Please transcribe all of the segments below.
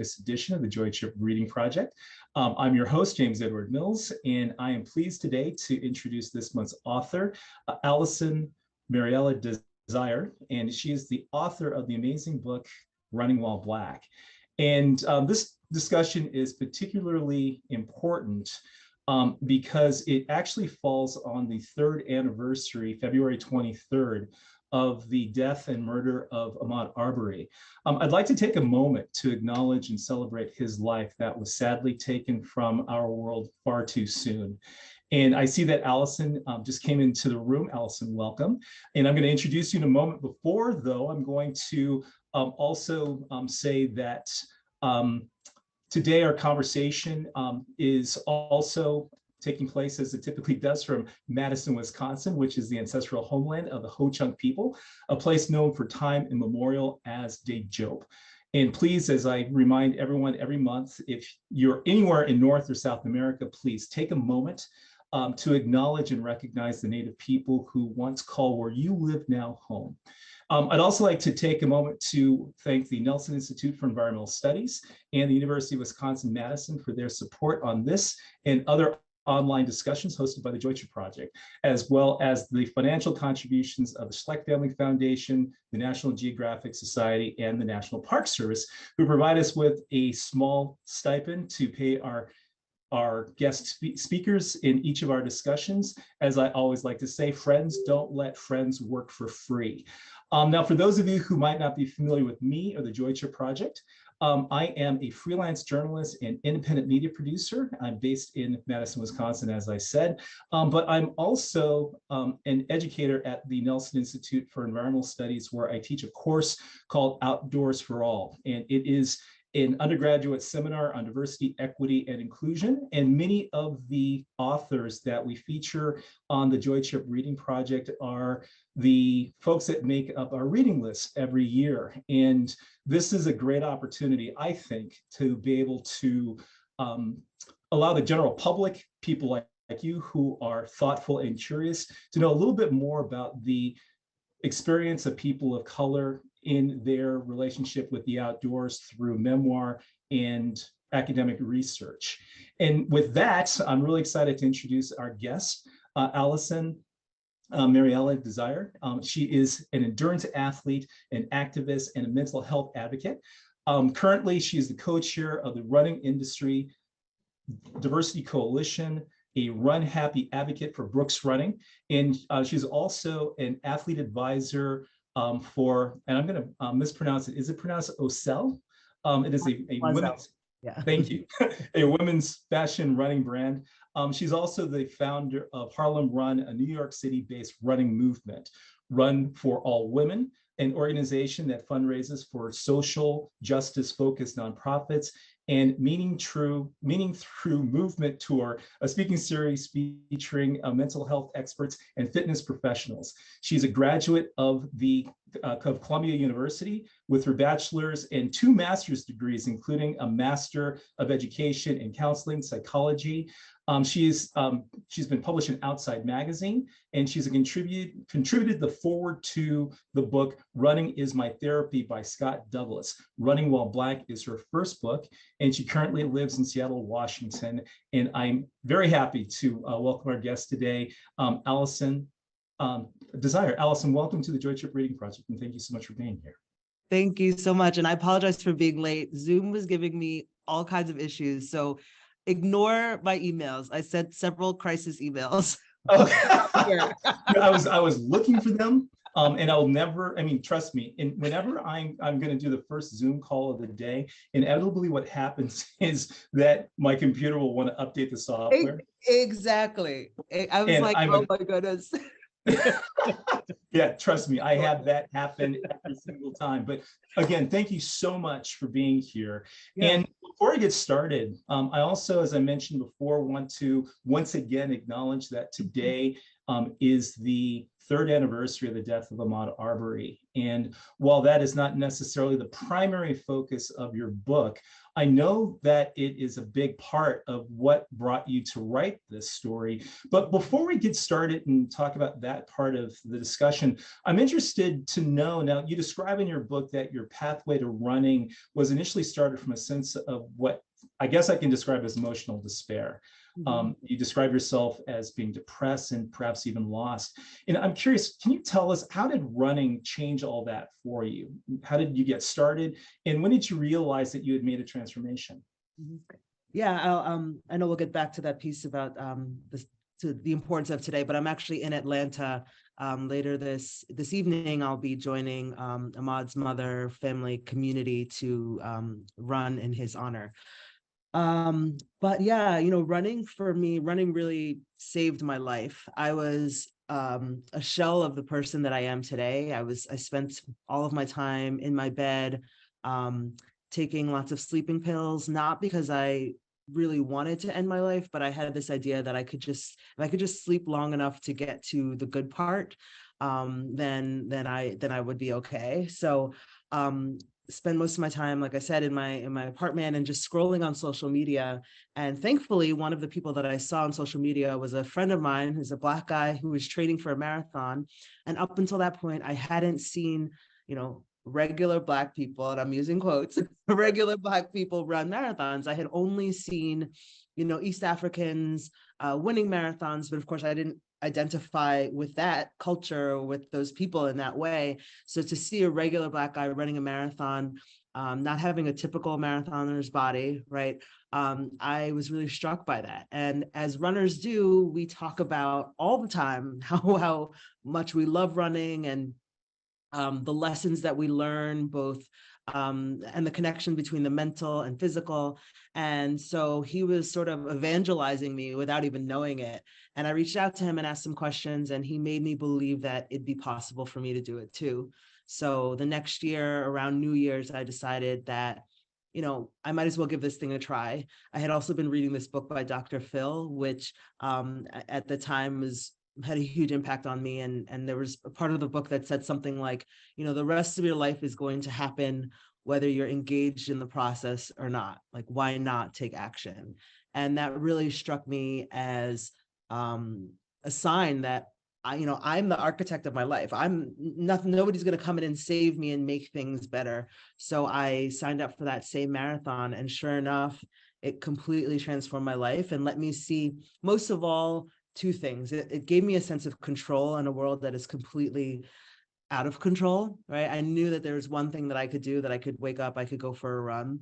latest edition of the DeJope Reading Project. I'm your host, James Edward Mills, and I am pleased today to introduce this month's author, Alison Mariella Desire, and she is the author of the amazing book, Running While Black. And this discussion is particularly important because it actually falls on the 3rd anniversary, February 23rd, of the death and murder of Ahmaud Arbery. I'd like to take a moment to acknowledge and celebrate his life that was sadly taken from our world far too soon. And I see that Alison just came into the room. Alison, welcome. And I'm going to introduce you in a moment. Before, though, I'm going to also say that today our conversation is also taking place, as it typically does, from Madison, Wisconsin, which is the ancestral homeland of the Ho-Chunk people, a place known for time immemorial as DeJope. And please, as I remind everyone every month, if you're anywhere in North or South America, please take a moment to acknowledge and recognize the Native people who once called where you live now home. I'd also like to take a moment to thank the Nelson Institute for Environmental Studies and the University of Wisconsin-Madison for their support on this and other online discussions hosted by the DeJope Project, as well as the financial contributions of the Schleck Family Foundation, the National Geographic Society, and the National Park Service, who provide us with a small stipend to pay our guest speakers in each of our discussions. As I always like to say, friends don't let friends work for free. Now, for those of you who might not be familiar with me or the DeJope Project, I am a freelance journalist and independent media producer. I'm based in Madison, Wisconsin, as I said, but I'm also an educator at the Nelson Institute for Environmental Studies, where I teach a course called Outdoors for All. And it is an undergraduate seminar on diversity, equity, and inclusion. And many of the authors that we feature on the DeJope Reading Project are the folks that make up our reading list every year. And this is a great opportunity, I think, to be able to allow the general public, people like you who are thoughtful and curious, to know a little bit more about the experience of people of color in their relationship with the outdoors through memoir and academic research. And with that, I'm really excited to introduce our guest, Alison Mariella Desire. She is an endurance athlete, an activist, and a mental health advocate. Currently, she is the co-chair of the Running Industry Diversity Coalition, a Run Happy advocate for Brooks Running, and she's also an athlete advisor for, and I'm going to mispronounce it. Is it pronounced Ocel? It is a women's, yeah. Thank you, a women's fashion running brand. She's also the founder of Harlem Run, a New York City-based running movement, Run for All Women, an organization that fundraises for social justice-focused nonprofits, and Meaning Through Movement Tour, a speaking series featuring mental health experts and fitness professionals. She's a graduate of Columbia University with her bachelor's and 2 master's degrees, including a Master of Education in Counseling Psychology. She's been published in Outside Magazine, and she's contributed the foreword to the book Running is My Therapy by Scott Douglas. Running While Black is her first book, and she currently lives in Seattle, Washington. And I'm very happy to welcome our guest today, Alison Desire. Alison, welcome to the DeJope Reading Project, and thank you so much for being here. Thank you so much, and I apologize for being late. Zoom was giving me all kinds of issues, so ignore my emails. I sent several crisis emails. Okay. I was looking for them, and I'll never, I mean, trust me, and whenever I'm going to do the first Zoom call of the day, inevitably what happens is that my computer will want to update the software. Exactly. I was like, oh my goodness. Yeah, trust me, I have that happen every single time. But again, thank you so much for being here. Yeah. And before I get started, I also, as I mentioned before, want to once again acknowledge that today is the 3rd anniversary of the death of Ahmaud Arbery. And while that is not necessarily the primary focus of your book, I know that it is a big part of what brought you to write this story. But before we get started and talk about that part of the discussion, I'm interested to know, now you describe in your book that your pathway to running was initially started from a sense of what I guess I can describe as emotional despair. You describe yourself as being depressed and perhaps even lost. And I'm curious, can you tell us, how did running change all that for you? How did you get started? And when did you realize that you had made a transformation? Yeah, I know we'll get back to that piece about the importance of today, but I'm actually in Atlanta later this evening. I'll be joining Ahmaud's mother family community to run in his honor. But yeah, running for me, running really saved my life. I was a shell of the person that I am today. I spent all of my time in my bed, taking lots of sleeping pills, not because I really wanted to end my life, but I had this idea that if I could just sleep long enough to get to the good part, then I would be okay. So spend most of my time, like I said, in my apartment and just scrolling on social media. And thankfully, one of the people that I saw on social media was a friend of mine who's a Black guy who was training for a marathon. And up until that point, I hadn't seen, regular Black people, and I'm using quotes, regular Black people run marathons. I had only seen, East Africans winning marathons, but of course I didn't identify with that culture, with those people in that way. So to see a regular Black guy running a marathon, not having a typical marathoner's body, right? I was really struck by that. And as runners do, we talk about all the time how much we love running and the lessons that we learn, both and the connection between the mental and physical. And so he was sort of evangelizing me without even knowing it. And I reached out to him and asked some questions, and he made me believe that it'd be possible for me to do it too. So the next year, around New Year's, I decided that, I might as well give this thing a try. I had also been reading this book by Dr. Phil, which at the time had a huge impact on me. And there was a part of the book that said something like, the rest of your life is going to happen whether you're engaged in the process or not. Like, why not take action? And that really struck me as a sign that I'm the architect of my life. I'm nothing, nobody's going to come in and save me and make things better. So I signed up for that same marathon, and sure enough, it completely transformed my life and let me see, most of all, 2 things. It gave me a sense of control in a world that is completely out of control, right? I knew that there was one thing that I could do, that I could wake up, I could go for a run.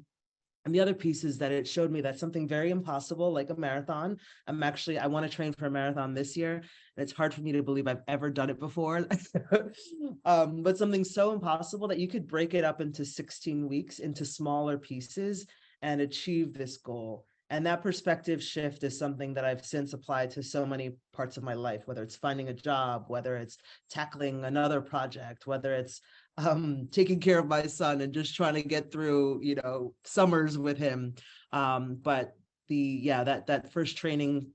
And the other piece is that it showed me that something very impossible, like a marathon, I want to train for a marathon this year. And it's hard for me to believe I've ever done it before. But something so impossible that you could break it up into 16 weeks into smaller pieces and achieve this goal. And that perspective shift is something that I've since applied to so many parts of my life, whether it's finding a job, whether it's tackling another project, whether it's taking care of my son and just trying to get through, summers with him. But that first training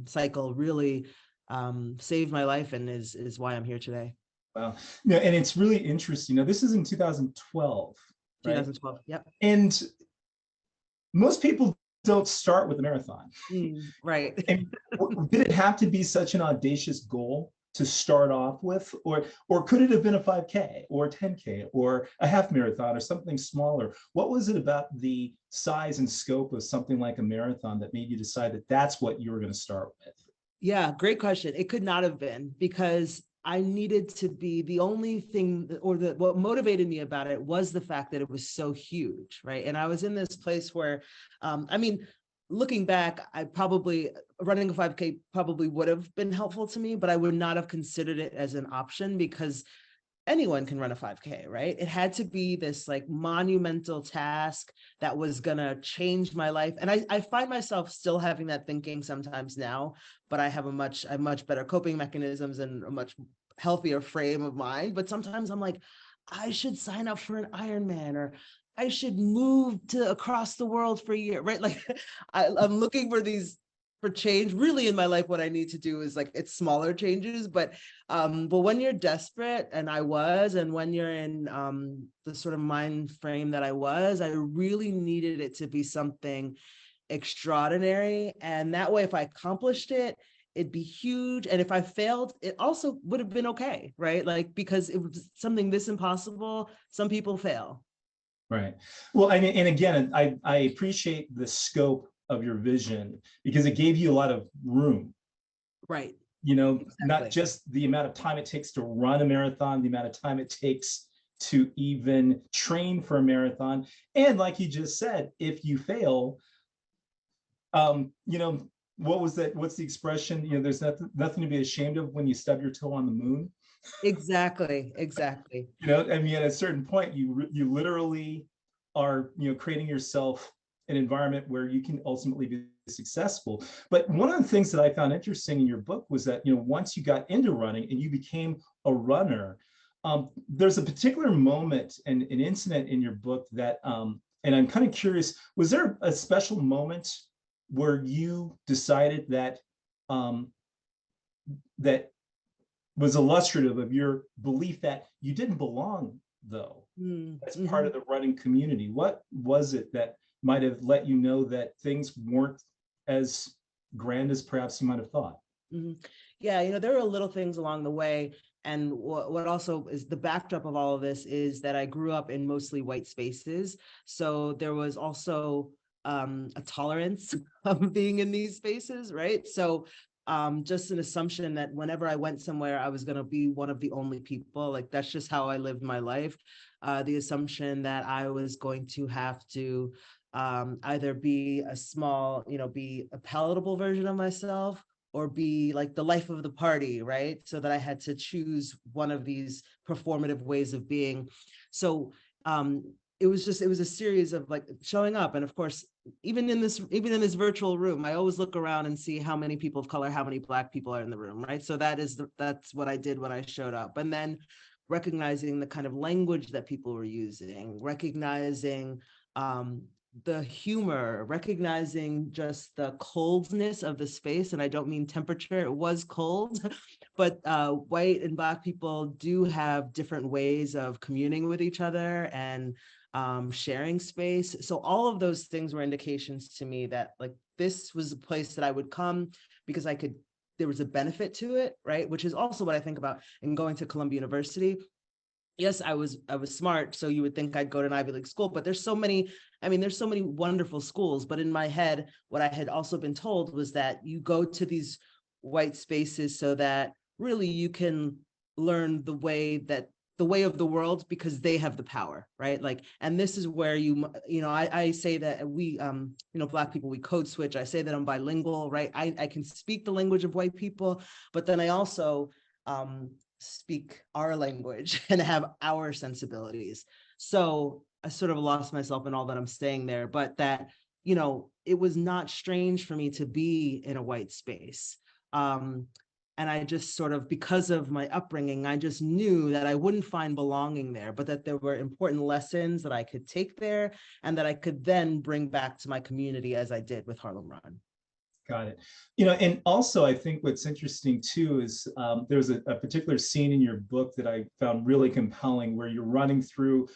cycle really saved my life and is why I'm here today. Wow. No, and it's really interesting. Now, this is in 2012, right? 2012, yep. And most people don't start with a marathon. Right. And did it have to be such an audacious goal to start off with, or could it have been a 5K or a 10K or a half marathon or something smaller? What was it about the size and scope of something like a marathon that made you decide that that's what you were going to start with? Yeah, great question. It could not have been, because I needed to be, the only thing, what motivated me about it was the fact that it was so huge, right? And I was in this place where, looking back, running a 5K probably would have been helpful to me, but I would not have considered it as an option, because anyone can run a 5K, right? It had to be this like monumental task that was gonna change my life. And I find myself still having that thinking sometimes now, but I have much better coping mechanisms and a much healthier frame of mind. But sometimes I'm like, I should sign up for an Ironman, or I should move to across the world for a year, right? Like I'm looking for these for change. Really in my life, what I need to do is like, it's smaller changes, but when you're desperate, and I was, and when you're in the sort of mind frame that I was, I really needed it to be something extraordinary. And that way, if I accomplished it, it'd be huge. And if I failed, it also would have been okay, right? Like, because it was something this impossible, some people fail. Right. Well, I mean, and again, I appreciate the scope of your vision because it gave you a lot of room. Right. You know, Exactly. not just the amount of time it takes to run a marathon, the amount of time it takes to even train for a marathon. And like you just said, if you fail, you know, what was that? What's the expression? You know, there's nothing to be ashamed of when you stub your toe on the moon. Exactly. Exactly. You know, I mean, at a certain point, you literally are, you know, creating yourself an environment where you can ultimately be successful. But one of the things that I found interesting in your book was that, you know, once you got into running and you became a runner, there's a particular moment and an incident in your book that, and I'm kind of curious, was there a special moment where you decided that that was illustrative of your belief that you didn't belong, though, as part of the running community? What was it that might have let you know that things weren't as grand as perhaps you might have thought? Yeah, you know, there were little things along the way. And what also is the backdrop of all of this is that I grew up in mostly white spaces. So there was also a tolerance of being in these spaces, right? So just an assumption that whenever I went somewhere, I was going to be one of the only people. Like, that's just how I lived my life. The assumption that I was going to have to either be a small, you know, be a palatable version of myself, or be like the life of the party, right? So that I had to choose one of these performative ways of being. So it was a series of like showing up. And of course, even in this virtual room, I always look around and see how many people of color, how many Black people are in the room, right? So that's what I did when I showed up. And then recognizing the kind of language that people were using, recognizing the humor, recognizing just the coldness of the space. And I don't mean temperature, it was cold, but white and Black people do have different ways of communing with each other and sharing space. So all of those things were indications to me that like this was a place that I would come because there was a benefit to it, right? Which is also what I think about in going to Columbia University. Yes, I was smart, so you would think I'd go to an Ivy League school, but there's so many wonderful schools. But in my head, what I had also been told was that you go to these white spaces so that really you can learn the way of the world because they have the power, right? Like, and this is where I say that we, Black people, we code switch. I say that I'm bilingual, right? I can speak the language of white people, but then I also, speak our language and have our sensibilities. So I sort of lost myself in all that I'm saying there, but that, you know, it was not strange for me to be in a white space. And I just sort of, because of my upbringing, I just knew that I wouldn't find belonging there, but that there were important lessons that I could take there and that I could then bring back to my community as I did with Harlem Run. Got it. You know, and also I think what's interesting too is there was a particular scene in your book that I found really compelling where you're running through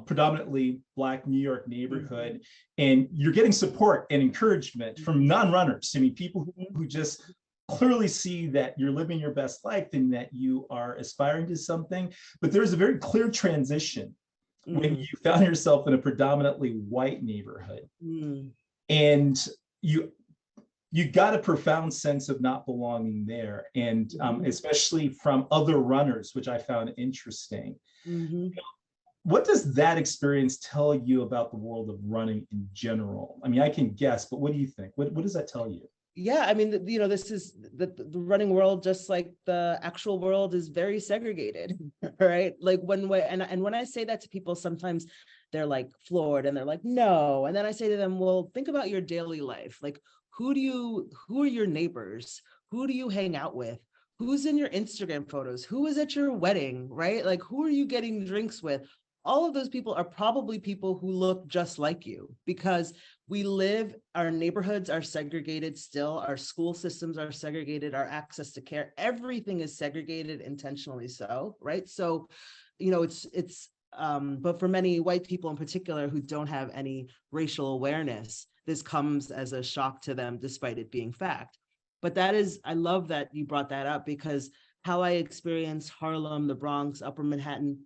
predominantly Black New York neighborhood, and you're getting support and encouragement from non-runners. I mean, people who just clearly see that you're living your best life and that you are aspiring to something. But there's a very clear transition when you found yourself in a predominantly white neighborhood. And you got a profound sense of not belonging there, and especially from other runners, which I found interesting. What does that experience tell you about the world of running in general? I mean, I can guess, but what do you think? What does that tell you? Yeah, I mean, this is the running world, just like the actual world, is very segregated, right? Like when I say that to people, sometimes they're like floored and they're like, no. And then I say to them, well, think about your daily life. Like, who are your neighbors? Who do you hang out with? Who's in your Instagram photos? Who is at your wedding, right? Like, who are you getting drinks with? All of those people are probably people who look just like you, because our neighborhoods are segregated still, our school systems are segregated, our access to care, everything is segregated intentionally so, right? So, but for many white people in particular who don't have any racial awareness, this comes as a shock to them despite it being fact. But I love that you brought that up, because how I experience Harlem, the Bronx, Upper Manhattan,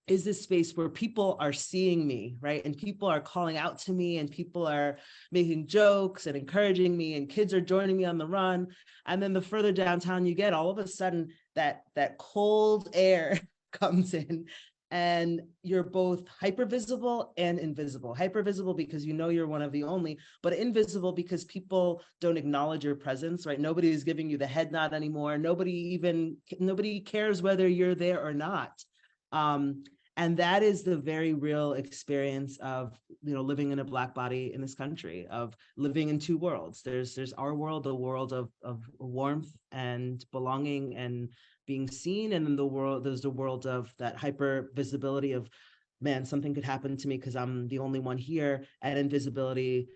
is this space where people are seeing me, right? And people are calling out to me, and people are making jokes and encouraging me, and kids are joining me on the run. And then the further downtown you get, all of a sudden that cold air comes in, and you're both hyper visible and invisible. Hyper visible because you're one of the only, but invisible because people don't acknowledge your presence, right? Nobody is giving you the head nod anymore. Nobody cares whether you're there or not. And that is the very real experience of living in a Black body in this country, of living in two worlds. There's our world, the world of warmth and belonging and being seen, and then there's the world of that hyper visibility of, man, something could happen to me because I'm the only one here, and invisibility,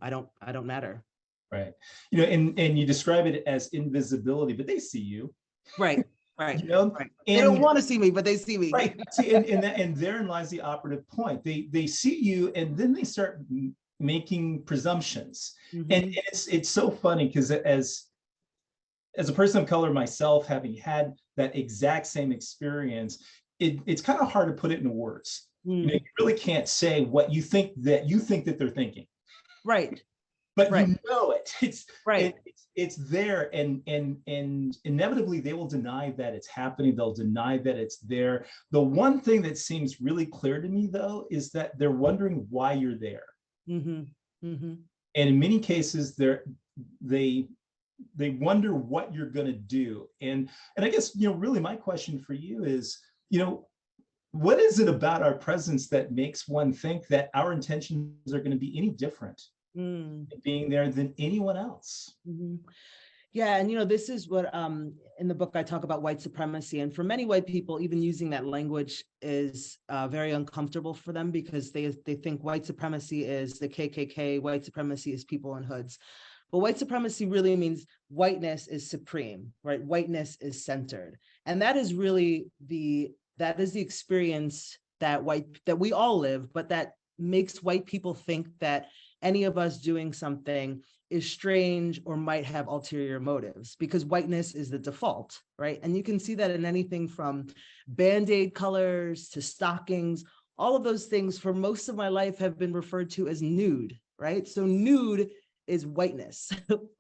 I don't matter. Right. And you describe it as invisibility, but they see you. Right. Right. Right. They don't want to see me, but they see me. Right. See, and therein lies the operative point. They see you, and then they start making presumptions. Mm-hmm. And it's so funny because as a person of color myself, having had that exact same experience, it's kind of hard to put it into words. Mm. You really can't say what you think that they're thinking. Right. But right. It's right. It's there, and inevitably they will deny that it's happening. They'll deny that it's there. The one thing that seems really clear to me, though, is that they're wondering why you're there. Mm-hmm. Mm-hmm. And in many cases, they wonder what you're going to do. And I guess really my question for you is, what is it about our presence that makes one think that our intentions are going to be any different? Being there than anyone else. Mm-hmm. Yeah, and this is what in the book I talk about white supremacy, and for many white people, even using that language is very uncomfortable for them, because they think white supremacy is the KKK, white supremacy is people in hoods. But white supremacy really means whiteness is supreme, right? Whiteness is centered, and that is really the experience that we all live, but that makes white people think that any of us doing something is strange or might have ulterior motives, because whiteness is the default, right? And you can see that in anything from Band-Aid colors to stockings. All of those things for most of my life have been referred to as nude, right? So nude is whiteness.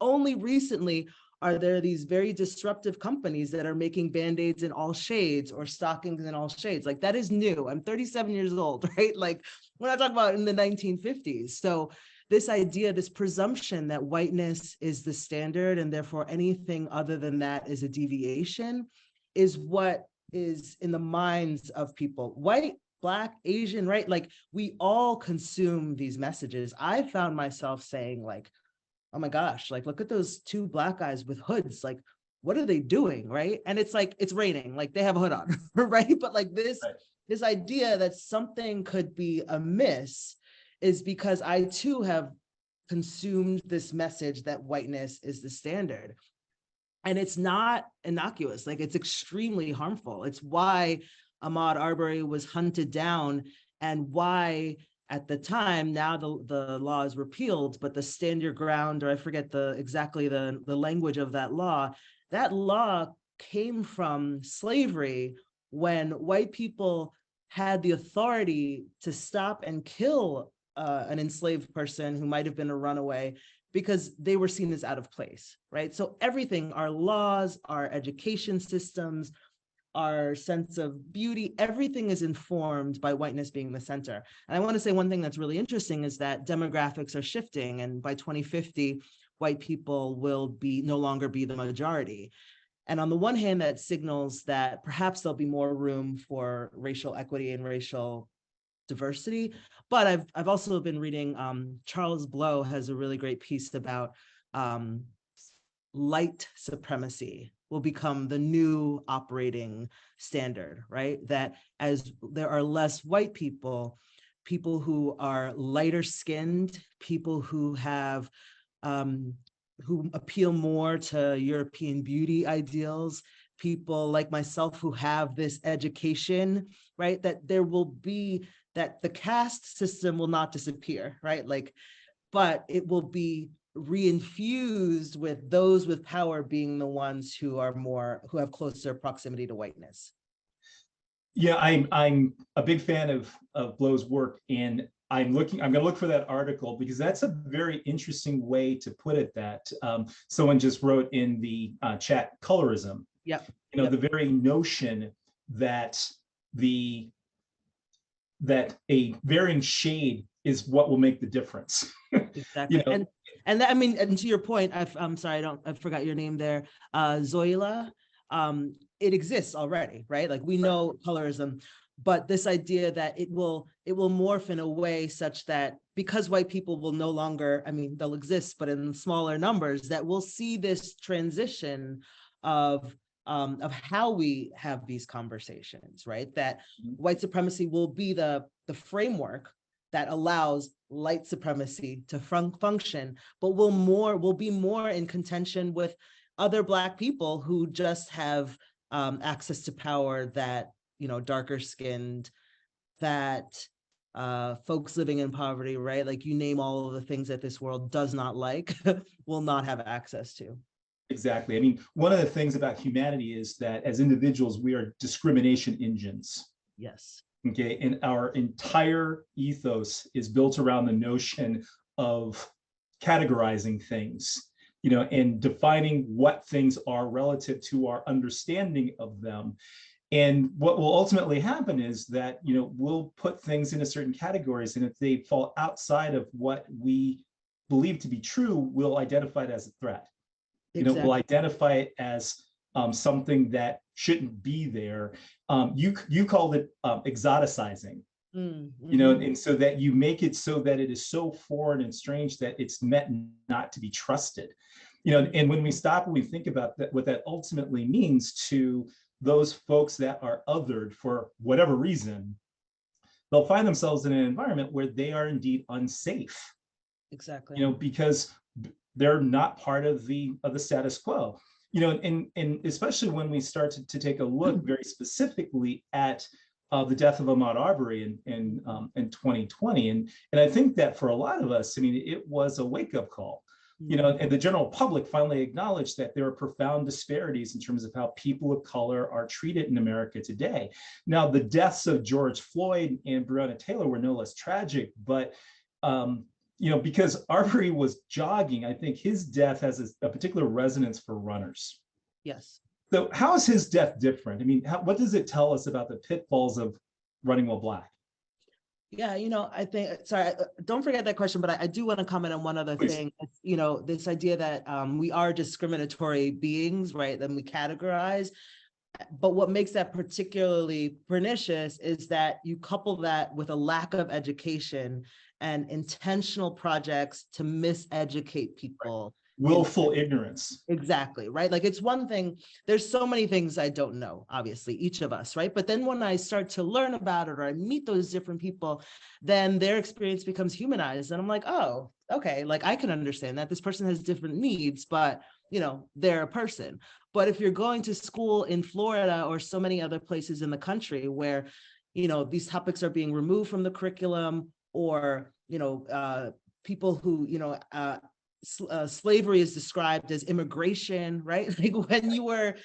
Only recently are there these very disruptive companies that are making Band-Aids in all shades or stockings in all shades. Like, that is new. I'm 37 years old, right? Like, we're not talking about in the 1950s. So this idea, this presumption that whiteness is the standard and therefore anything other than that is a deviation, is what is in the minds of people, white, Black, Asian, right? Like, we all consume these messages. I found myself saying, like, oh my gosh, like, look at those two Black guys with hoods. Like, what are they doing, right? And it's like, it's raining, like they have a hood on, right? But like this idea that something could be amiss is because I too have consumed this message that whiteness is the standard. And it's not innocuous, like, it's extremely harmful. It's why Ahmaud Arbery was hunted down, and why at the time, now the law is repealed, but the stand your ground, or I forget exactly the language of that law came from slavery, when white people had the authority to stop and kill an enslaved person who might have been a runaway, because they were seen as out of place, right? So everything, our laws, our education systems, our sense of beauty, everything is informed by whiteness being the center. And I want to say one thing that's really interesting is that demographics are shifting, and by 2050, white people will no longer be the majority. And on the one hand, that signals that perhaps there'll be more room for racial equity and racial diversity. But I've also been reading, Charles Blow has a really great piece about light supremacy will become the new operating standard, right? That as there are less white people, people who are lighter skinned, people who have who appeal more to European beauty ideals, people like myself who have this education, right? That there will be, that the caste system will not disappear, right? Like, but it will be reinfused with those with power being the ones who are more, who have closer proximity to whiteness. Yeah, I'm a big fan of Blow's work, and I'm going to look for that article because that's a very interesting way to put it. That someone just wrote in the chat, colorism. Yeah. You know, the very notion that that a varying shade is what will make the difference. Exactly. You know? And that, I mean, and to your point, I'm sorry, I forgot your name there, Zoila. It exists already, right? Like we know colorism, but this idea that it will morph in a way such that because white people will no longer, I mean, they'll exist, but in smaller numbers, that we'll see this transition of how we have these conversations, right? That white supremacy will be the framework that allows light supremacy to function, but will be more in contention with other Black people who just have access to power, that, you know, darker skinned, that folks living in poverty, right? Like you name all of the things that this world does not like, will not have access to. Exactly. I mean, one of the things about humanity is that as individuals, we are discrimination engines. Yes. Okay. And our entire ethos is built around the notion of categorizing things, you know, and defining what things are relative to our understanding of them. And what will ultimately happen is that, you know, we'll put things into certain categories, and if they fall outside of what we believe to be true, we'll identify it as a threat. You know, we'll identify it as something that shouldn't be there. You called it exoticizing, you know, and so that you make it so that it is so foreign and strange that it's meant not to be trusted. You know, and when we stop and we think about that, what that ultimately means to those folks that are othered for whatever reason, they'll find themselves in an environment where they are indeed unsafe. Exactly. You know, because they're not part of the status quo. You know, and especially when we start to take a look very specifically at the death of Ahmaud Arbery in 2020, and I think that for a lot of us, I mean, it was a wake-up call. You know, and the general public finally acknowledged that there are profound disparities in terms of how people of color are treated in America today. Now, the deaths of George Floyd and Breonna Taylor were no less tragic, but you know, because Arbery was jogging, I think his death has a particular resonance for runners. Yes. So how is his death different? I mean, what does it tell us about the pitfalls of running while Black? Yeah, you know, I think, sorry, don't forget that question, but I do want to comment on one other Please. thing. You know, this idea that we are discriminatory beings, right? Then we categorize. But what makes that particularly pernicious is that you couple that with a lack of education and intentional projects to miseducate people. Willful ignorance. Exactly, right? Like it's one thing, there's so many things I don't know, obviously, each of us, right? But then when I start to learn about it or I meet those different people, then their experience becomes humanized. And I'm like, oh, okay, like I can understand that this person has different needs, but you know, they're a person. But if you're going to school in Florida or so many other places in the country where, you know, these topics are being removed from the curriculum, or, you know, people who, you know, slavery is described as immigration, right? Like when you were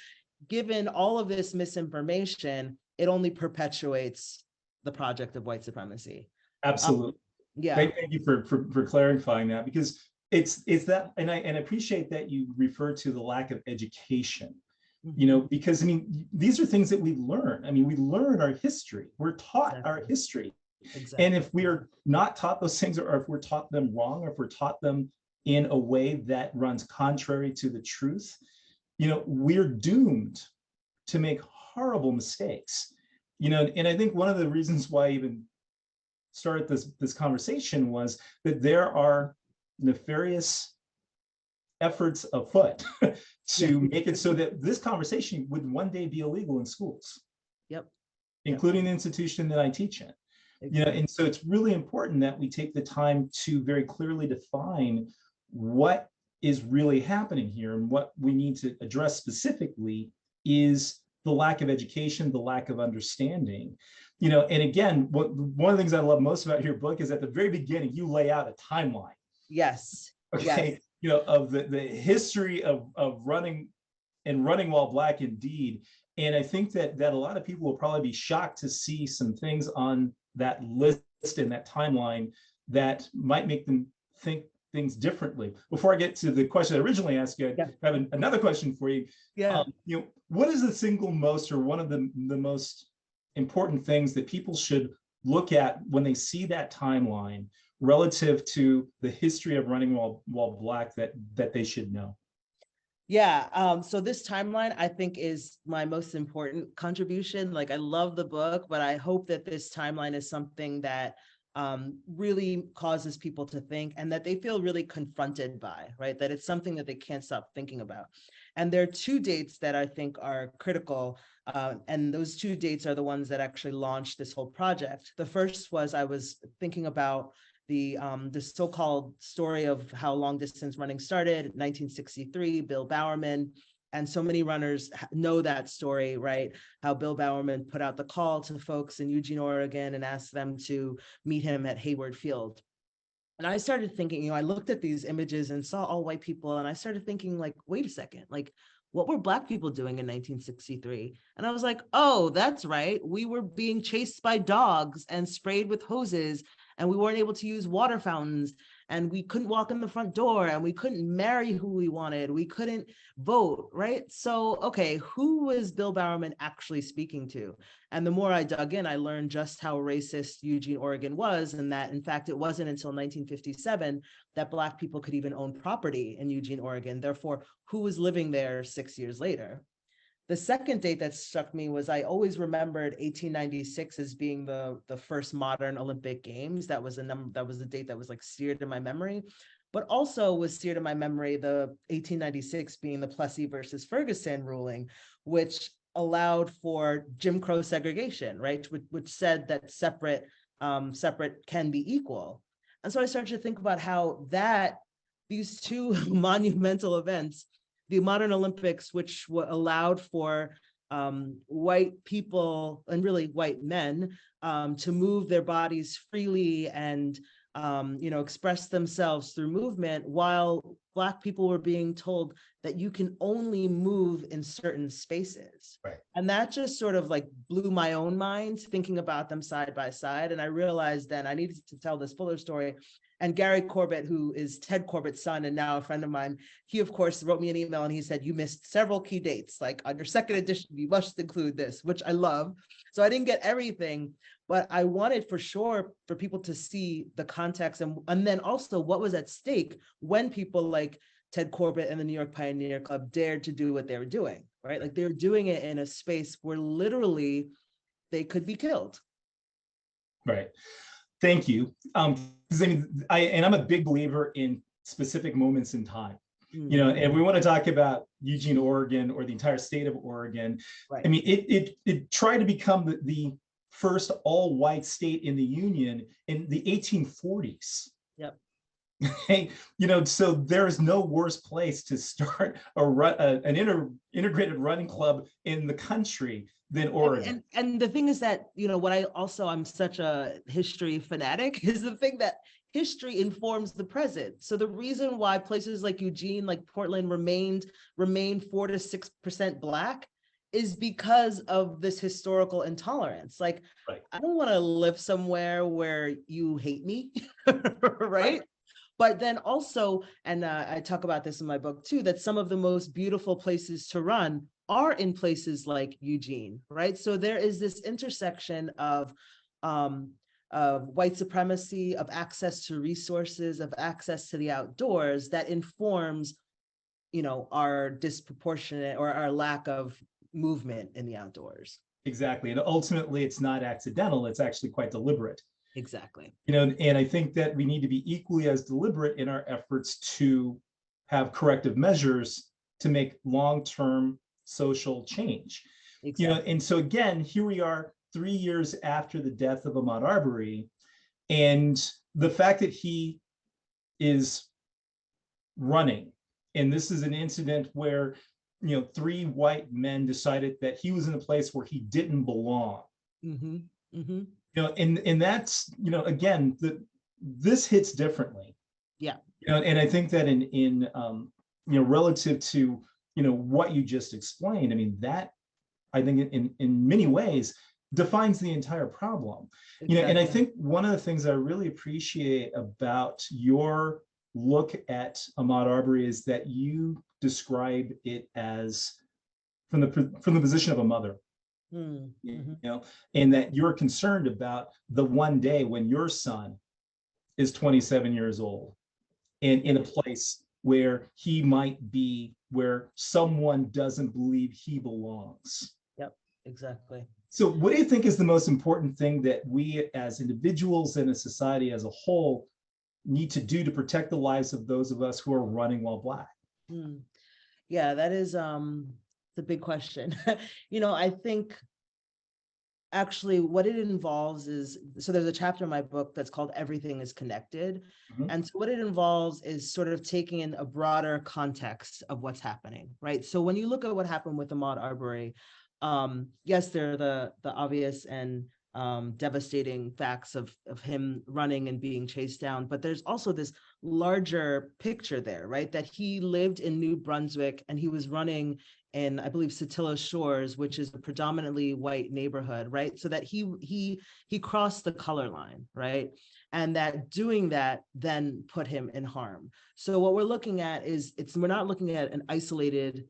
given all of this misinformation, it only perpetuates the project of white supremacy. Absolutely. Yeah. Thank you for clarifying that, because it's that, and I appreciate that you refer to the lack of education. You know, because I mean, these are things that we learn. I mean, we learn our history. We're taught our history. Exactly. And if we are not taught those things, or if we're taught them wrong, or if we're taught them in a way that runs contrary to the truth, you know, we're doomed to make horrible mistakes. You know, and I think one of the reasons why I even started this conversation was that there are nefarious efforts afoot to make it so that this conversation would one day be illegal in schools. Yep. Including the institution that I teach in. And so it's really important that we take the time to very clearly define what is really happening here, and what we need to address specifically is the lack of education, the lack of understanding. And again, one of the things I love most about your book is at the very beginning, you lay out a timeline. Yes. Okay. Yes. Of the history of running and running while Black indeed. And I think that a lot of people will probably be shocked to see some things on that list and that timeline that might make them think things differently. Before I get to the question I originally asked you, I have another question for you. Yeah. What is the single most, or one of the most important things that people should look at when they see that timeline relative to the history of running while Black that they should know? Yeah, so this timeline, I think, is my most important contribution. Like, I love the book, but I hope that this timeline is something that really causes people to think, and that they feel really confronted by, right? That it's something that they can't stop thinking about. And there are two dates that I think are critical, and those two dates are the ones that actually launched this whole project. The first was, I was thinking about the so-called story of how long distance running started, 1963, Bill Bowerman. And so many runners know that story, right? How Bill Bowerman put out the call to folks in Eugene, Oregon, and asked them to meet him at Hayward Field. And I started thinking, I looked at these images and saw all white people, and I started thinking, like, wait a second, like, what were Black people doing in 1963? And I was like, oh, that's right. We were being chased by dogs and sprayed with hoses, and we weren't able to use water fountains, and we couldn't walk in the front door, and we couldn't marry who we wanted. We couldn't vote, right? So, okay, who was Bill Bowerman actually speaking to? And the more I dug in, I learned just how racist Eugene, Oregon was, and that, in fact, it wasn't until 1957 that Black people could even own property in Eugene, Oregon. Therefore, who was living there 6 years later? The second date that struck me was, I always remembered 1896 as being the first modern Olympic Games. That was a date that was like seared in my memory, but also was seared in my memory the 1896 being the Plessy versus Ferguson ruling, which allowed for Jim Crow segregation, right? Which said that separate can be equal. And so I started to think about how these two monumental events, the modern Olympics, which allowed for white people, and really white men, to move their bodies freely and express themselves through movement, while Black people were being told that you can only move in certain spaces. Right. And that just sort of like blew my own mind, thinking about them side by side. And I realized then I needed to tell this fuller story. And Gary Corbett, who is Ted Corbett's son and now a friend of mine, he, of course, wrote me an email and he said, you missed several key dates. Like, on your second edition, you must include this, which I love. So I didn't get everything, but I wanted for sure for people to see the context, and then also what was at stake when people like Ted Corbett and the New York Pioneer Club dared to do what they were doing, right? Like, they were doing it in a space where literally they could be killed. Right. Thank you. Because I'm a big believer in specific moments in time. And we want to talk about Eugene, Oregon, or the entire state of Oregon. Right. I mean, it tried to become the first all-white state in the Union in the 1840s. Yep. Hey, so there is no worse place to start an integrated running club in the country than Oregon. And the thing is that, I'm such a history fanatic, is the thing that history informs the present. So the reason why places like Eugene, like Portland remained 4 to 6% Black is because of this historical intolerance. Like, right. I don't want to live somewhere where you hate me, right? But then also, and I talk about this in my book too, that some of the most beautiful places to run are in places like Eugene, right? So there is this intersection of white supremacy, of access to resources, of access to the outdoors that informs, our disproportionate or our lack of movement in the outdoors. Exactly. And ultimately, it's not accidental, it's actually quite deliberate. Exactly. And I think that we need to be equally as deliberate in our efforts to have corrective measures to make long-term social change. Exactly. And so again, here we are 3 years after the death of Ahmaud Arbery, and the fact that he is running, and this is an incident where, you know, 3 white men decided that he was in a place where he didn't belong. Mm-hmm. Mm-hmm. You know, and that's, you know, again, this hits differently. Yeah. You know, and I think that in you know, relative to, you know, what you just explained, I mean, that I think in many ways defines the entire problem. Exactly. You know, and I think one of the things I really appreciate about your look at Ahmaud Arbery is that you describe it as from the position of a mother. Mm-hmm. You know, and that you're concerned about the one day when your son is 27 years old and in a place where he might be, where someone doesn't believe he belongs. Yep, exactly. So what do you think is the most important thing that we as individuals and a society as a whole need to do to protect the lives of those of us who are running while Black? Yeah, that is the big question. You know, I think actually what it involves is, so there's a chapter in my book that's called Everything is Connected. Mm-hmm. And so what it involves is sort of taking in a broader context of what's happening, right? So when you look at what happened with Ahmaud Arbery, yes, there are the obvious and devastating facts of him running and being chased down, but there's also this larger picture there, right? That he lived in New Brunswick and he was running in, I believe, Satilla Shores, which is a predominantly white neighborhood, right? So that he crossed the color line, right? And that doing that then put him in harm. So what we're looking at is, we're not looking at an isolated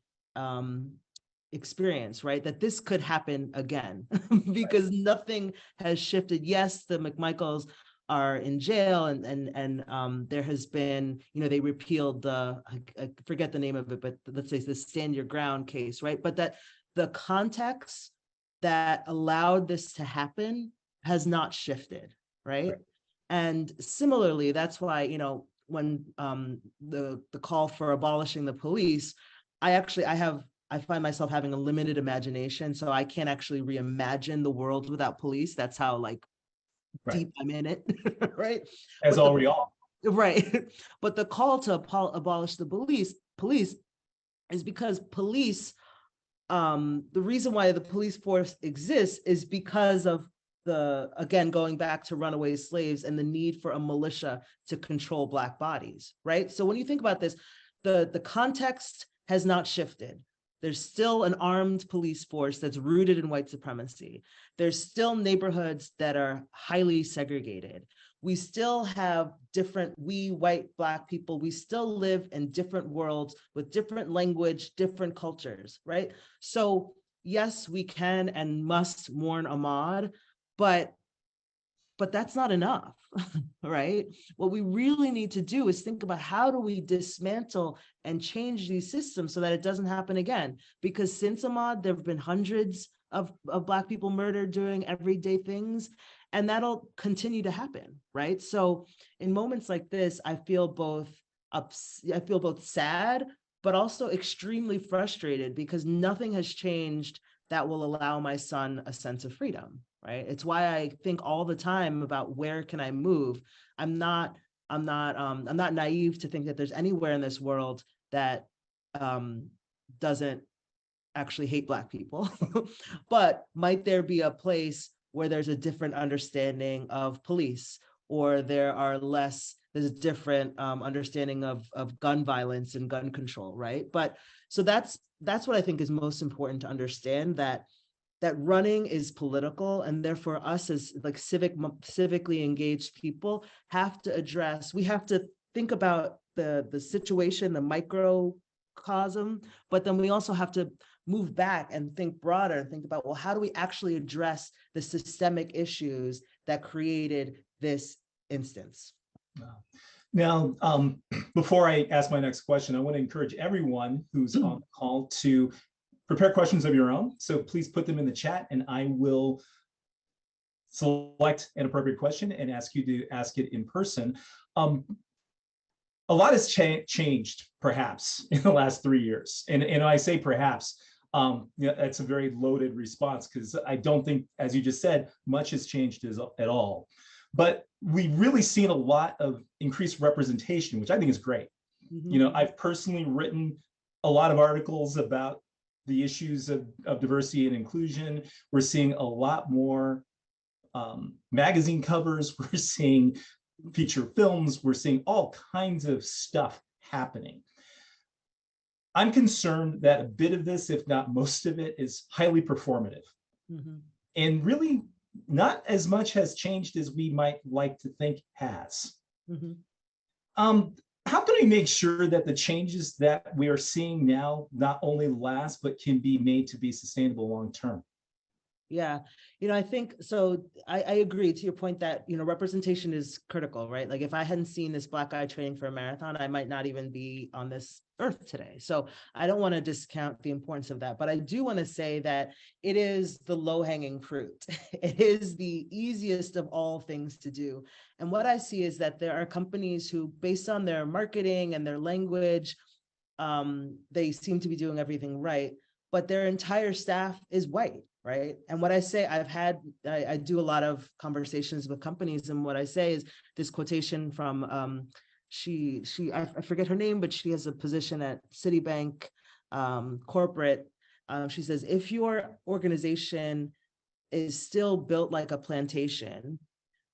experience, right? That this could happen again because nothing has shifted. Yes, the McMichaels are in jail and there has been, you know, they repealed the, I forget the name of it, but let's say the Stand Your Ground case, right? But that the context that allowed this to happen has not shifted, right? And similarly, that's why, you know, when the call for abolishing the police, I find myself having a limited imagination, so I can't actually reimagine the world without police. That's how like deep I'm in it, right? As all we all. Right. But the call to abolish the police is because police, the reason why the police force exists is because of again, going back to runaway slaves and the need for a militia to control Black bodies, right? So when you think about this, the context has not shifted. There's still an armed police force that's rooted in white supremacy. There's still neighborhoods that are highly segregated. We still have we white Black people, we still live in different worlds with different language, different cultures, right? So yes, we can and must mourn Ahmaud, but that's not enough, right? What we really need to do is think about how do we dismantle and change these systems so that it doesn't happen again? Because since Ahmaud, there have been hundreds of Black people murdered doing everyday things, and that'll continue to happen, right? So in moments like this, I feel both sad, but also extremely frustrated because nothing has changed that will allow my son a sense of freedom, right? It's why I think all the time about where can I move. I'm not naive to think that there's anywhere in this world that doesn't actually hate Black people, but might there be a place where there's a different understanding of police, or there's a different understanding of gun violence and gun control, right? But so that's what I think is most important to understand, that running is political, and therefore us as like civically engaged people we have to think about the situation, the microcosm, but then we also have to move back and think broader and think about, well, how do we actually address the systemic issues that created this instance? Now, before I ask my next question, I want to encourage everyone who's on the call to prepare questions of your own. So please put them in the chat and I will select an appropriate question and ask you to ask it in person. A lot has changed, perhaps, in the last 3 years. And I say perhaps, That's a very loaded response because I don't think, as you just said, much has changed at all. But we've really seen a lot of increased representation, which I think is great. I've personally written a lot of articles about the issues of diversity and inclusion. We're seeing a lot more magazine covers. We're seeing feature films. We're seeing all kinds of stuff happening. I'm concerned that a bit of this, if not most of it, is highly performative. And really not as much has changed as we might like to think has. How can we make sure that the changes that we are seeing now not only last, but can be made to be sustainable long term? Yeah, I think so. I agree to your point that, representation is critical, right? Like if I hadn't seen this Black guy training for a marathon, I might not even be on this earth today. So I don't want to discount the importance of that, but I do want to say that it is the low-hanging fruit. It is the easiest of all things to do. And what I see is that there are companies who, based on their marketing and their language, they seem to be doing everything right, but their entire staff is white. Right. And what I say, I do a lot of conversations with companies. And what I say is this quotation from I forget her name, but she has a position at Citibank corporate. She says, if your organization is still built like a plantation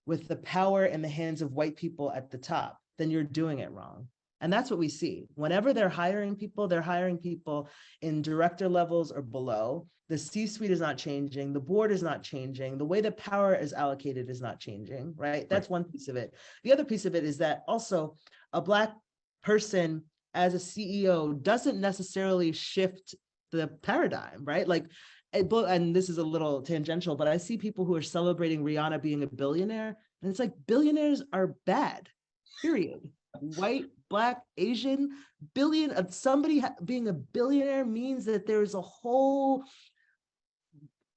with the power in the hands of white people at the top, then you're doing it wrong. And that's what we see. Whenever they're hiring people in director levels or below. The C-suite is not changing. The board is not changing. The way that power is allocated is not changing, right? That's one piece of it. The other piece of it is that also a Black person as a CEO doesn't necessarily shift the paradigm, right? Like, and this is a little tangential, but I see people who are celebrating Rihanna being a billionaire, and it's like billionaires are bad, period. White, Black, Asian, somebody being a billionaire means that there's a whole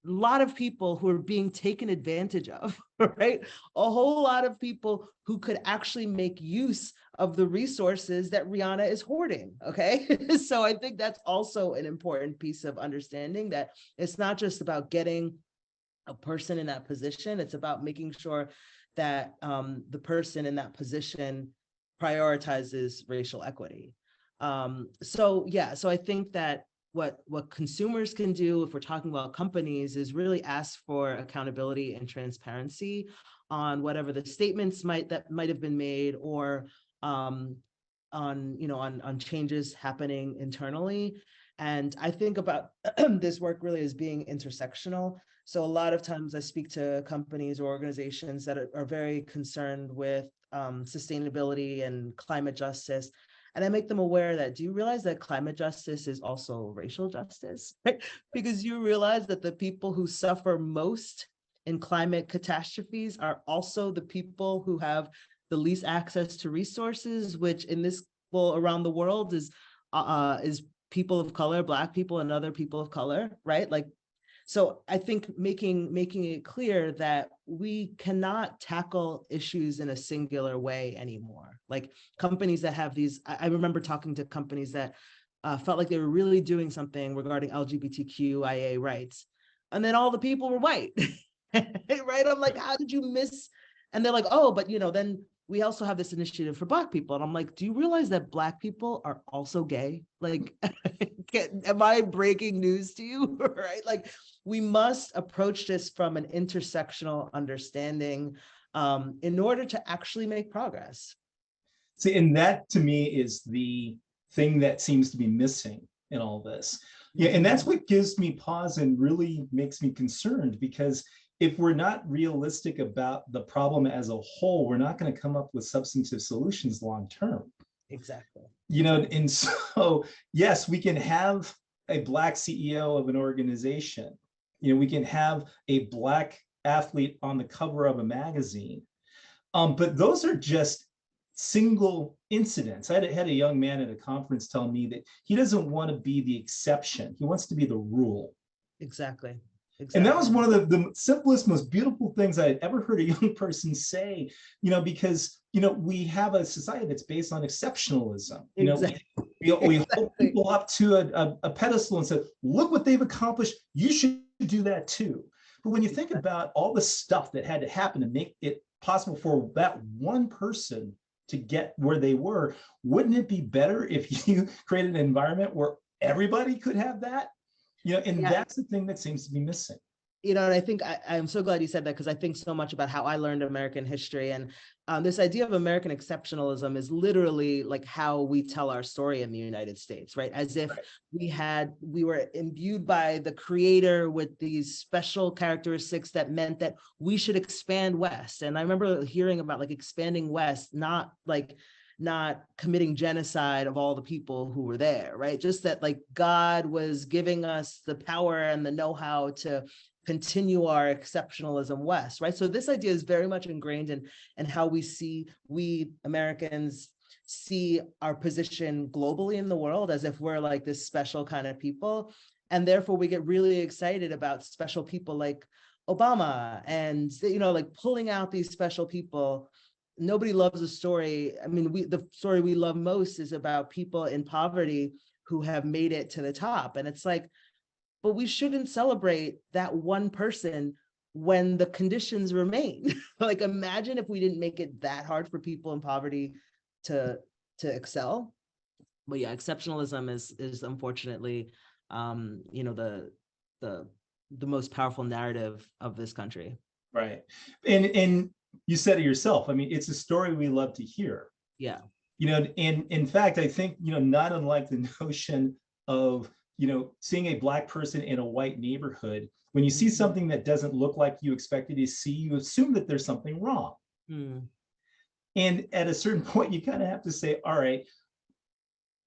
lot of people who are being taken advantage of, right? A whole lot of people who could actually make use of the resources that Rihanna is hoarding, okay? So I think that's also an important piece of understanding that it's not just about getting a person in that position, it's about making sure that the person in that position prioritizes racial equity. So I think that what consumers can do, if we're talking about companies, is really ask for accountability and transparency on whatever the statements might have been made, or on changes happening internally. And I think about this work really as being intersectional. So a lot of times I speak to companies or organizations that are very concerned with sustainability and climate justice. And I make them aware that, do you realize that climate justice is also racial justice? Right? Because you realize that the people who suffer most in climate catastrophes are also the people who have the least access to resources, which in this, well, around the world is people of color, Black people and other people of color, right? Like, so I think making it clear that we cannot tackle issues in a singular way anymore. Like companies that have these, I remember talking to companies that felt like they were really doing something regarding LGBTQIA rights. And then all the people were white, right? I'm like, how did you miss? And they're like, oh, but then we also have this initiative for Black people. And I'm like, do you realize that Black people are also gay? Like, am I breaking news to you? Right? Like, we must approach this from an intersectional understanding in order to actually make progress. See, and that to me is the thing that seems to be missing in all this. Yeah, and that's what gives me pause and really makes me concerned, because if we're not realistic about the problem as a whole, we're not going to come up with substantive solutions long term. Exactly. And so, yes, we can have a Black CEO of an organization. We can have a Black athlete on the cover of a magazine. But those are just single incidents. I had a young man at a conference tell me that he doesn't want to be the exception. He wants to be the rule. Exactly. And that was one of the simplest, most beautiful things I had ever heard a young person say, because, we have a society that's based on exceptionalism. Exactly. We hold people up to a pedestal and say, look what they've accomplished. You should do that too. But when you think about all the stuff that had to happen to make it possible for that one person to get where they were, wouldn't it be better if you created an environment where everybody could have that? And that's the thing that seems to be missing. And I think I'm so glad you said that, because I think so much about how I learned American history. And this idea of American exceptionalism is literally like how we tell our story in the United States, right? As if we were imbued by the creator with these special characteristics that meant that we should expand West. And I remember hearing about like expanding West, not committing genocide of all the people who were there, right? Just that like God was giving us the power and the know-how to continue our exceptionalism West, right? So this idea is very much ingrained in how we Americans see our position globally in the world, as if we're like this special kind of people. And therefore we get really excited about special people like Obama and, like pulling out these special people. Nobody loves a story. I mean, the story we love most is about people in poverty who have made it to the top. And it's like, but we shouldn't celebrate that one person when the conditions remain. Like, imagine if we didn't make it that hard for people in poverty to excel. But yeah, exceptionalism is unfortunately, the most powerful narrative of this country. Right. And you said it yourself. I mean, it's a story we love to hear. Yeah. And in fact, I think, not unlike the notion of, seeing a Black person in a white neighborhood, when you see something that doesn't look like you expected to see, you assume that there's something wrong. And at a certain point, you kind of have to say, all right,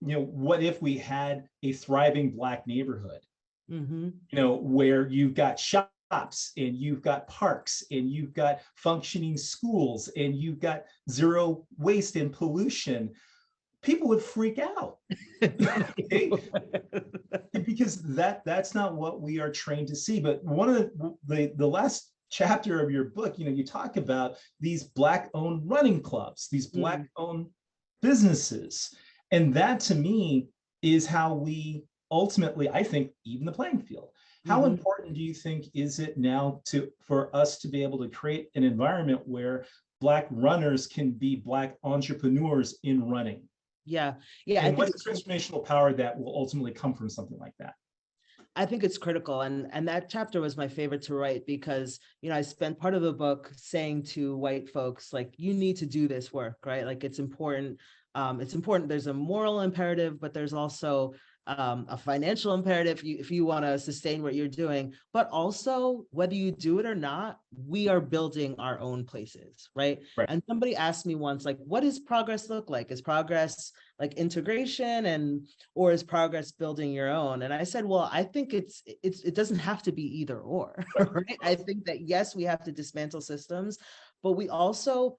what if we had a thriving Black neighborhood, where you've got shops and you've got parks and you've got functioning schools and you've got zero waste and pollution? People would freak out. Because that's not what we are trained to see. But one of the last chapter of your book, you talk about these Black-owned running clubs, these Black-owned businesses. And that to me is how we ultimately, I think, even the playing field. How important do you think is it now for us to be able to create an environment where Black runners can be Black entrepreneurs in running? Yeah. And what's the transformational power that will ultimately come from something like that? I think it's critical. And that chapter was my favorite to write because, I spent part of the book saying to white folks, like, you need to do this work, right? Like, it's important. There's a moral imperative, but there's also a financial imperative if you want to sustain what you're doing. But also, whether you do it or not, we are building our own places, right? And somebody asked me once, like, what does progress look like? Is progress like integration or is progress building your own? And I said, well, I think it doesn't have to be either or, right? I think that yes, we have to dismantle systems, but we also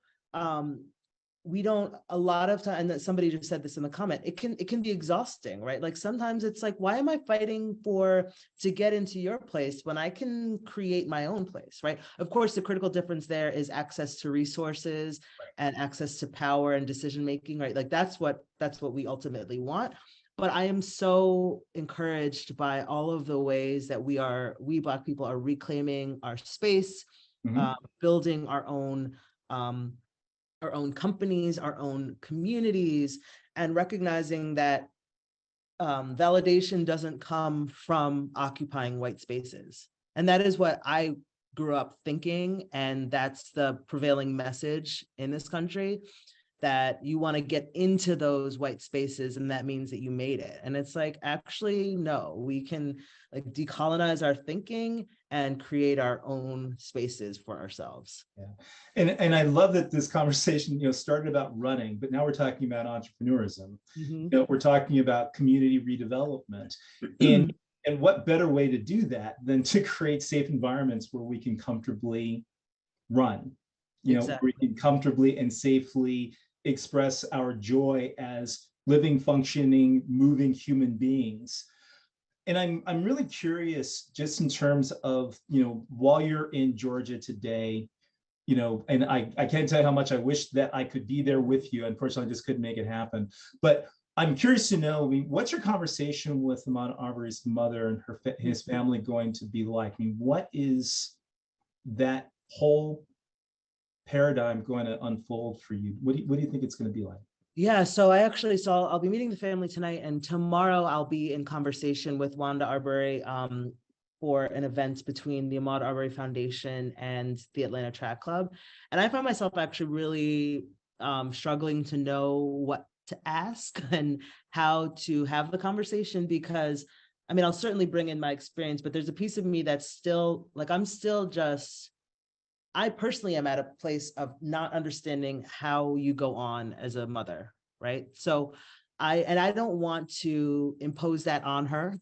we don't, a lot of time, and that somebody just said this in the comment, it can be exhausting, right? Like sometimes it's like, why am I fighting to get into your place when I can create my own place, right? Of course, the critical difference there is access to resources and access to power and decision-making, right? Like that's what we ultimately want. But I am so encouraged by all of the ways that we Black people are reclaiming our space, building our own companies, our own communities, and recognizing that validation doesn't come from occupying white spaces. And that is what I grew up thinking, and that's the prevailing message in this country, that you want to get into those white spaces, and that means that you made it. And it's like, actually, no, we can like decolonize our thinking and create our own spaces for ourselves. Yeah, and I love that this conversation, started about running, but now we're talking about entrepreneurism. We're talking about community redevelopment, and what better way to do that than to create safe environments where we can comfortably run, where we can comfortably and safely express our joy as living, functioning, moving human beings. And I'm really curious, just in terms of, while you're in Georgia today, and I can't tell you how much I wish that I could be there with you. Unfortunately, I just couldn't make it happen. But I'm curious to know, I mean, what's your conversation with Ahmaud Arbery's mother and his family going to be like? I mean, what is that whole paradigm going to unfold for you? What do you think it's going to be like? Yeah, so I'll be meeting the family tonight, and tomorrow I'll be in conversation with Wanda Arbery for an event between the Ahmaud Arbery Foundation and the Atlanta Track Club. And I find myself actually really struggling to know what to ask and how to have the conversation, because I mean, I'll certainly bring in my experience, but there's a piece of me that's still like, I personally am at a place of not understanding how you go on as a mother, right? So I don't want to impose that on her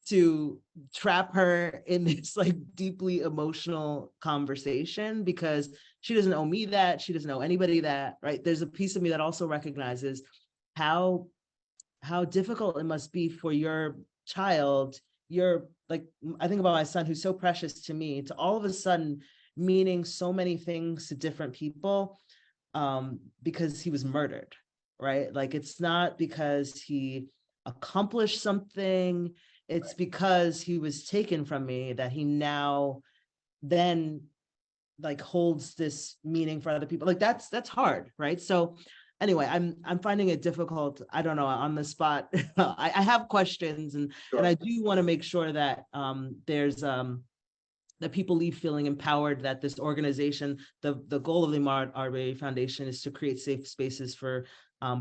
to trap her in this like deeply emotional conversation, because she doesn't owe me that, she doesn't owe anybody that, right? There's a piece of me that also recognizes how difficult it must be for your child, like, I think about my son who's so precious to me, to all of a sudden meaning so many things to different people because he was murdered, right? Like, it's not because he accomplished something, it's because he was taken from me that he now then like holds this meaning for other people. Like, that's hard, right? So anyway, I'm finding it difficult, I don't know, on the spot. I have questions, and I do want to make sure that there's that people leave feeling empowered, that this organization, the goal of the Ahmaud Arbery Foundation is to create safe spaces for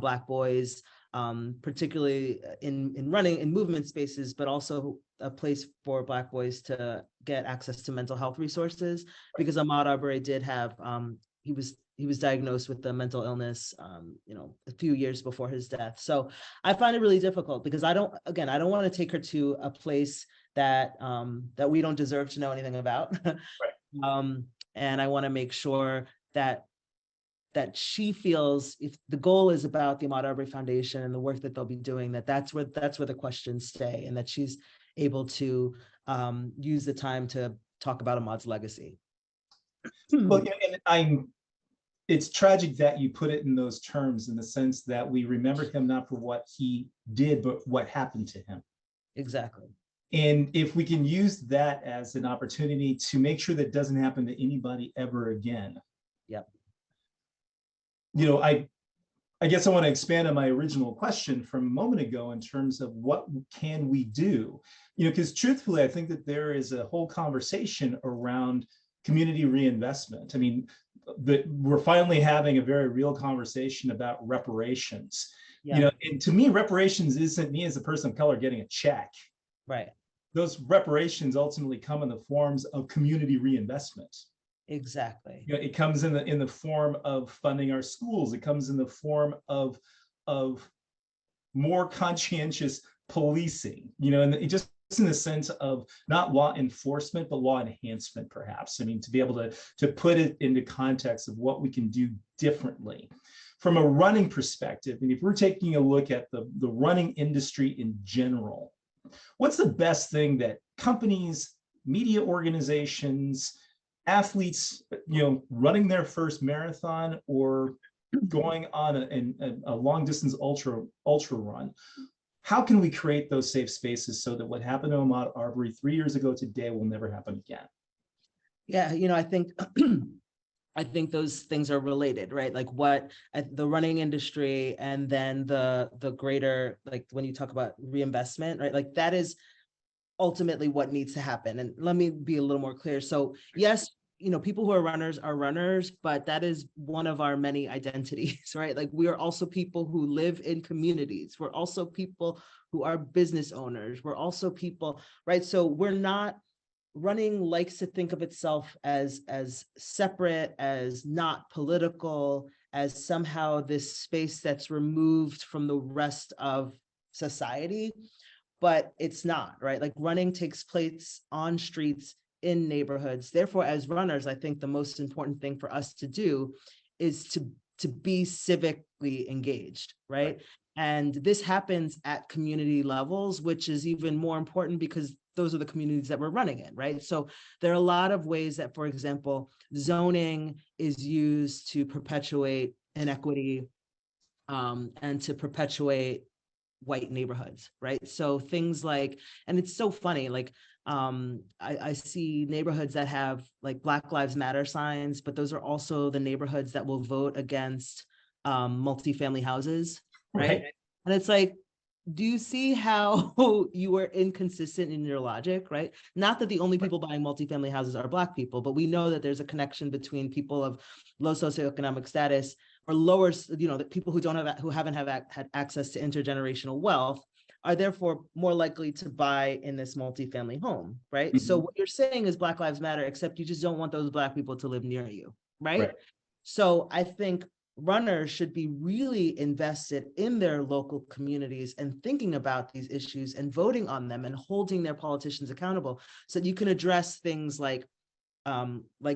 Black boys, particularly in running, in movement spaces, but also a place for Black boys to get access to mental health resources, because Ahmaud Arbery did have, he was diagnosed with a mental illness, a few years before his death. So I find it really difficult, because I don't want to take her to a place that we don't deserve to know anything about. Right. And I want to make sure that she feels, if the goal is about the Ahmaud Arbery Foundation and the work that they'll be doing, that's where the questions stay, and that she's able to use the time to talk about Ahmaud's legacy. Well, and it's tragic that you put it in those terms, in the sense that we remember him not for what he did, but what happened to him. Exactly. And if we can use that as an opportunity to make sure that doesn't happen to anybody ever again. Yep. I guess I want to expand on my original question from a moment ago in terms of what can we do? Because truthfully, I think that there is a whole conversation around community reinvestment. I mean, we're finally having a very real conversation about reparations. Yeah. And to me, reparations isn't me as a person of color getting a check. Right. Those reparations ultimately come in the forms of community reinvestment. Exactly. It comes in the form of funding our schools. It comes in the form of more conscientious policing. And it just in the sense of not law enforcement, but law enhancement, perhaps. I mean, to be able to put it into context of what we can do differently. From a running perspective, and if we're taking a look at the running industry in general, what's the best thing that companies, media organizations, athletes, running their first marathon or going on a long distance ultra run, how can we create those safe spaces so that what happened to Ahmaud Arbery 3 years ago today will never happen again? Yeah, I think I think those things are related, right? Like what the running industry, and then the greater, like when you talk about reinvestment, right? Like that is ultimately what needs to happen. And let me be a little more clear. So yes, people who are runners, but that is one of our many identities, right? Like we are also people who live in communities. We're also people who are business owners. We're also people, right? So we're not, running likes to think of itself as separate, as not political, as somehow this space that's removed from the rest of society, but it's not, right? Like running takes place on streets, in neighborhoods. Therefore, as runners, I think the most important thing for us to do is to be civically engaged, right? And this happens at community levels, which is even more important because those are the communities that we're running in, right? So there are a lot of ways that, for example, zoning is used to perpetuate inequity. and to perpetuate white neighborhoods, right? So things like, and it's so funny, like I see neighborhoods that have like Black Lives Matter signs, but those are also the neighborhoods that will vote against multifamily houses, right? And it's like, do you see how you are inconsistent in your logic, right? Not that the only people buying multifamily houses are Black people, but we know that there's a connection between people of low socioeconomic status or lower, the people who haven't had access to intergenerational wealth are therefore more likely to buy in this multifamily home, right? So what you're saying is Black Lives Matter, except you just don't want those Black people to live near you, right? So I think runners should be really invested in their local communities and thinking about these issues and voting on them and holding their politicians accountable so that you can address things like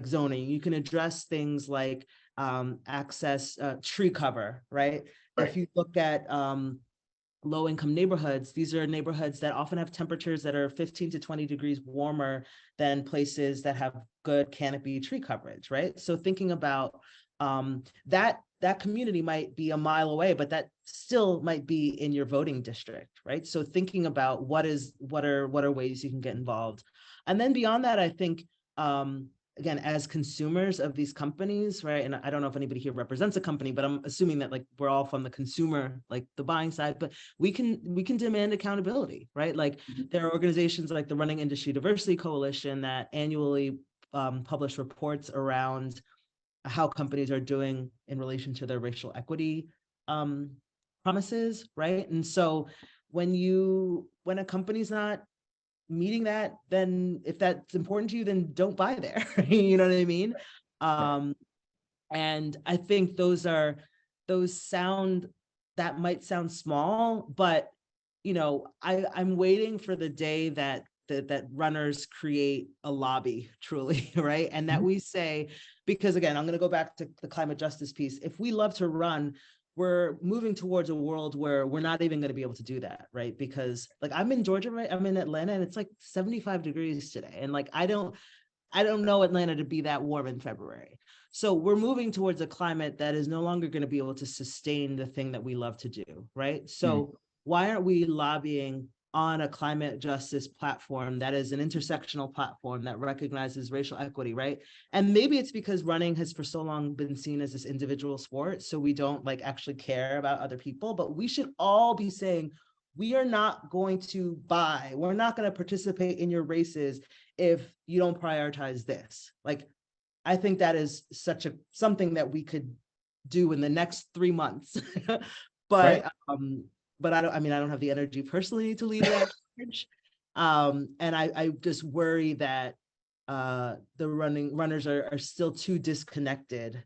zoning, you can address things like access, tree cover, right? If you look at low-income neighborhoods, these are neighborhoods that often have temperatures that are 15 to 20 degrees warmer than places that have good canopy tree coverage, right? So thinking about that community might be a mile away, but that still might be in your voting district, right? So thinking about what are ways you can get involved. And then beyond that, I think, again, as consumers of these companies, right? And I don't know if anybody here represents a company, but I'm assuming that like we're all from the consumer, like the buying side, but we can demand accountability, right? Like there are organizations like the Running Industry Diversity Coalition that annually publish reports around how companies are doing in relation to their racial equity promises, right? And so when a company's not meeting that, then if that's important to you, then don't buy there. You know what I mean? And I think that might sound small, but I'm waiting for the day that runners create a lobby truly, right? And that we say, because again, I'm going to go back to the climate justice piece. If we love to run, we're moving towards a world where we're not even going to be able to do that, right? Because like I'm in Georgia, right? I'm in Atlanta, and it's like 75 degrees today. And like I don't know Atlanta to be that warm in February. So we're moving towards a climate that is no longer going to be able to sustain the thing that we love to do, right? So why aren't we lobbying on a climate justice platform that is an intersectional platform that recognizes racial equity, right? And maybe it's because running has for so long been seen as this individual sport, so we don't like actually care about other people, but we should all be saying, we are not going to we're not going to participate in your races if you don't prioritize this. Like, I think that is something that we could do in the next 3 months. But I don't have the energy personally to lead that charge. And I just worry that the runners are still too disconnected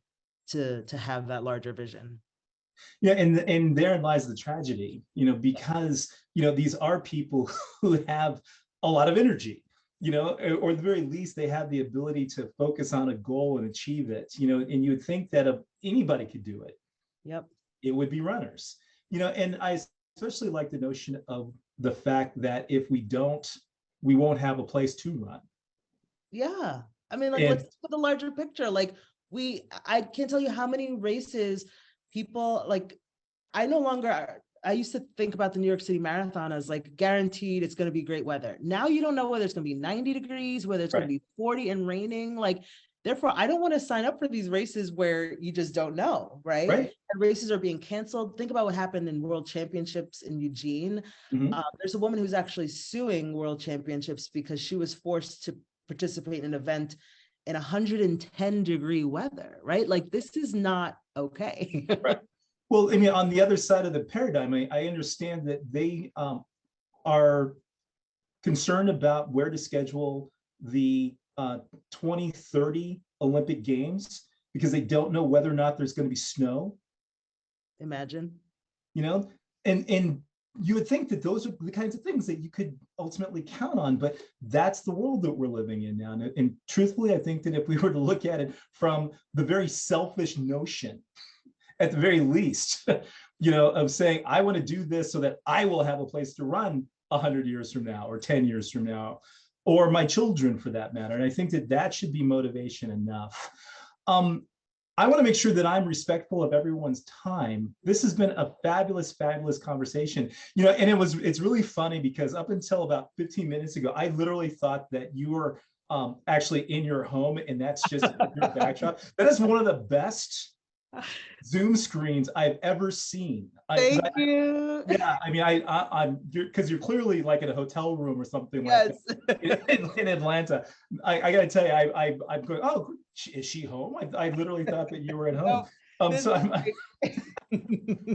to have that larger vision. Yeah, and therein lies the tragedy, because these are people who have a lot of energy, or at the very least they have the ability to focus on a goal and achieve it, and you would think that if anybody could do it, it would be runners, and I especially like the notion of the fact that if we don't, we won't have a place to run. Yeah, I mean, like, let's look at the larger picture. Like, I can't tell you how many races people like. I used to think about the New York City Marathon as like guaranteed it's going to be great weather. Now you don't know whether it's going to be 90 degrees, whether it's going to be 40 and raining. Like, therefore, I don't want to sign up for these races where you just don't know, right? And races are being canceled. Think about what happened in World Championships in Eugene. There's a woman who's actually suing World Championships because she was forced to participate in an event in 110-degree weather, right? Like, this is not okay. Well, I mean, on the other side of the paradigm, I understand that they are concerned about where to schedule the 2030 Olympic Games because they don't know whether or not there's going to be snow. Imagine. And you would think that those are the kinds of things that you could ultimately count on, but that's the world that we're living in now. And truthfully, I think that if we were to look at it from the very selfish notion, at the very least, of saying, I want to do this so that I will have a place to run 100 years from now or 10 years from now, or my children for that matter. And I think that should be motivation enough. I want to make sure that I'm respectful of everyone's time. This has been a fabulous, fabulous conversation. And it's really funny because up until about 15 minutes ago, I literally thought that you were actually in your home and that's just your backdrop. That is one of the best Zoom screens I've ever seen. Thank you. Yeah, I mean, I'm because you're clearly like in a hotel room or something like that in Atlanta. I got to tell you, I'm going, oh, is she home? I literally thought that you were at home. So I'm.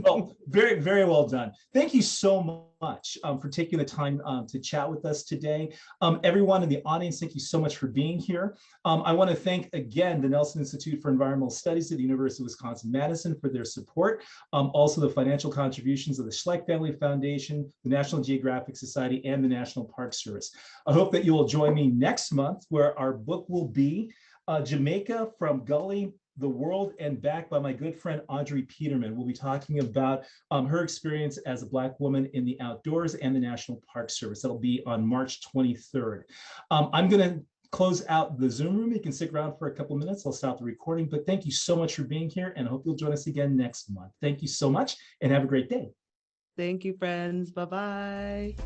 Well, very, very well done. Thank you so much for taking the time to chat with us today. Everyone in the audience, thank you so much for being here. I want to thank again the Nelson Institute for Environmental Studies at the University of Wisconsin-Madison for their support. Also the financial contributions of the Schleck Family Foundation, the National Geographic Society, and the National Park Service. I hope that you will join me next month where our book will be Jamaica from Gully the World and Back by my good friend Audrey Peterman. We'll be talking about her experience as a Black woman in the outdoors and the National Park Service. That'll be on March 23rd. I'm going to close out the Zoom room. You can stick around for a couple minutes. I'll stop the recording, but thank you so much for being here and I hope you'll join us again next month. Thank you so much and have a great day. Thank you, friends. Bye-bye.